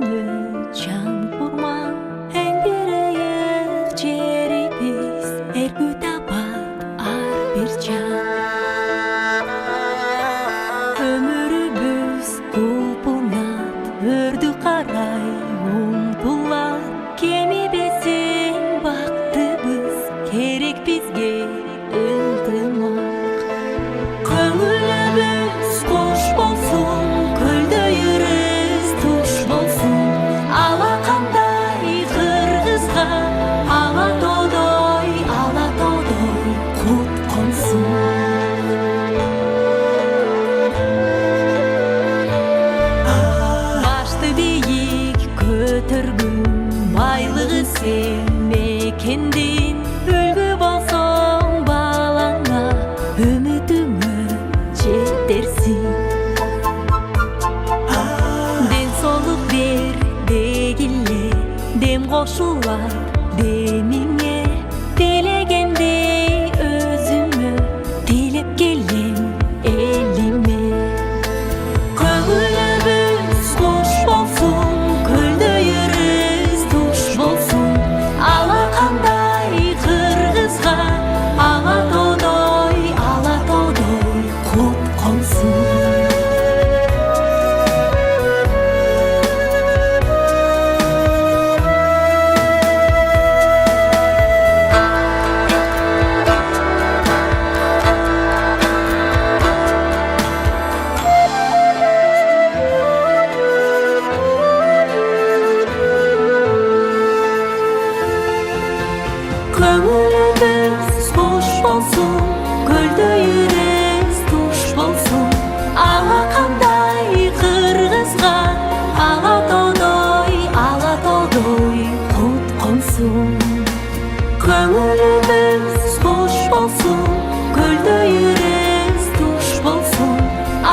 көңілі жан құрман әң берейік жеребіз әргі табат ар бір жан өмірібіз құлпынат өрді қарай ұмтылар кеми бесін бақтыбыз керек бізге ынтымақ көңіліміз қош болсын көлдейіріз туш болсын алақандай қырғызға алатодой құт қонсын башты биік көтергін байлығы сен мекенден үлгі болсаң балаңа үмітіңі жетерсің денсаулық бер дегіле дем қошулар деміңе тілегендей өзіме тілеп келем еліме көңіліміз қош болсын көлдейіріз туш болсын алақандай қырғызға алатодой құт қонсын көңіліміз қош болсын көлдейіріз туш болсын алақандай қырғызға алатодой құт қонсын көңіліміз қош болсын көлдейіріз туш болсын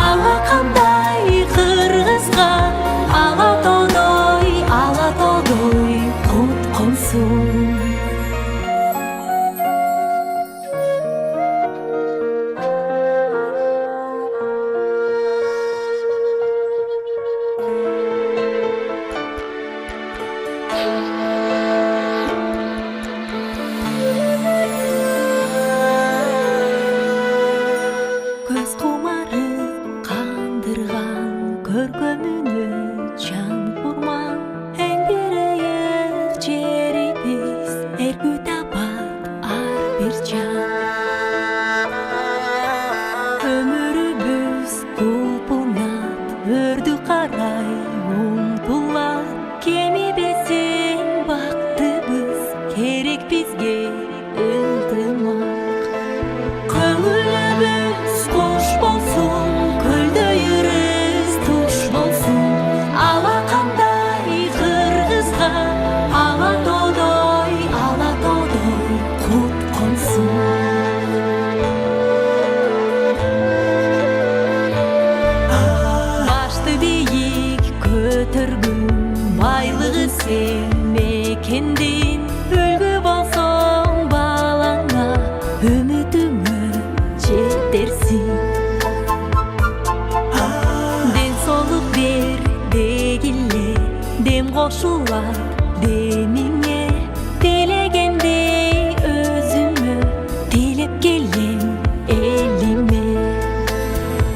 алақандай қырғызға алатодой құт қонсын көз құмары қандырған көркеміне жан құрман әң берейік жеребіз әргі табат ар бір жан өмірібіз құлпынат өрді қарай ұмтылар кеми бесін бақтыбыз керек бізге ынтымақ көңіліміз қош болсын көлдейіріз туш болсын алақандай қырғызға алатодой құт қонсын башты биік көтергін байлығы сен мекенден үлгі болсаң балаңа үмітіңі жетерсің денсаулық бер дегіле дем қошулар деміңе тілегендей өзіме тілеп келем еліме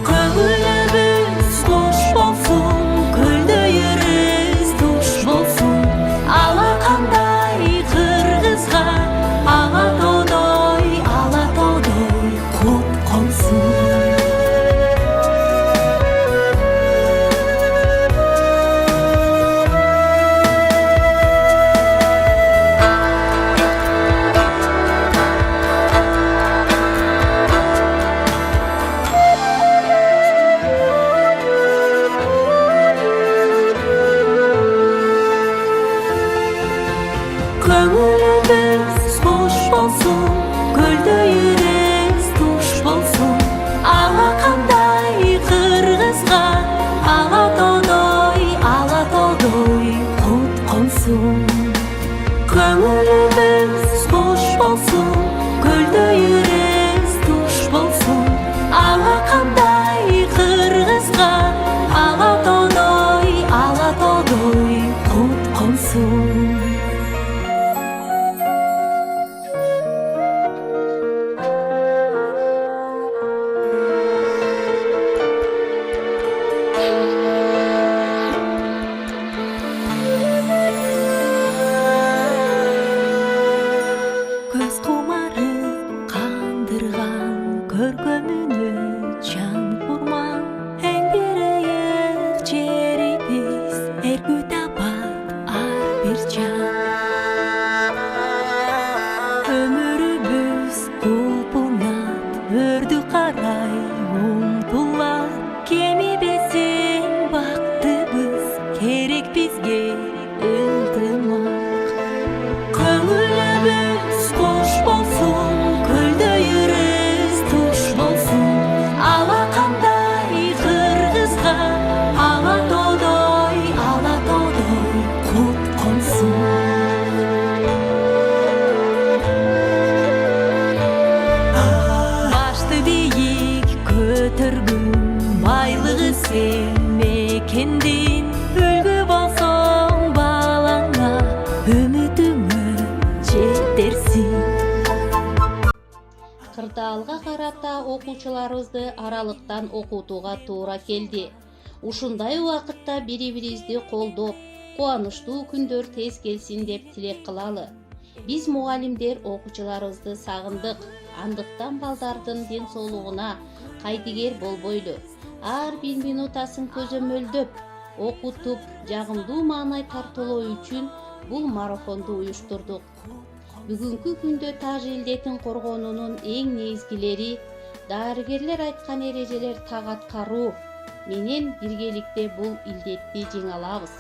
көңіліміз қош болсын көлдейіріз туш болсын алақандай қырғызға алатодой құт қонсын көңіліміз қош болсын көлдейіріз туш болсын алақандай қырғызға алатодой құт қонсын көңіліміз қош болсын көлдейіріз туш болсын алақандай қырғызға алатодой болсун. Көз кумары кандырган көргөнүнө жан курман. Эң бирейик жерибиз эргүү табат ар бир жан. Өмүрүбүз кулпунат өрдү карай умтулат. Кемибесин бактыбыз керек бизге ылтымак. Көңүлүбүз кош болсун, көлдөйүбүз туш болсун. Алакандай кыргызга ала тодой кут консун. Башты бийик көтөргүн, байлыгы сен мекендин. Үлгү болсоң балаңа, үмүтүңө жетерсиң. Кырдаалга карата окуучуларыбызды аралыктан окутууга туура келди. Ушундай убакытта бири-бирибизди колдоп, кубанычтуу күндөр тез келсин деп тилек кылалы. Биз мугалимдер окуучуларыбызды сагындык, андыктан балдардын ден соолугуна кайтыгер болбойлу. Ар бир минутасын көзөмөлдөп, окутуп, жагымдуу маанай тартуулоо үчүн бул марафонду уюштурдук. Бүгүнкү күндө таж илдетин коргоонунун эң негизгилери дарыгерлер айткан эрежелер так аткаруу менен биргеликте бул илдетти жеңе алабыз.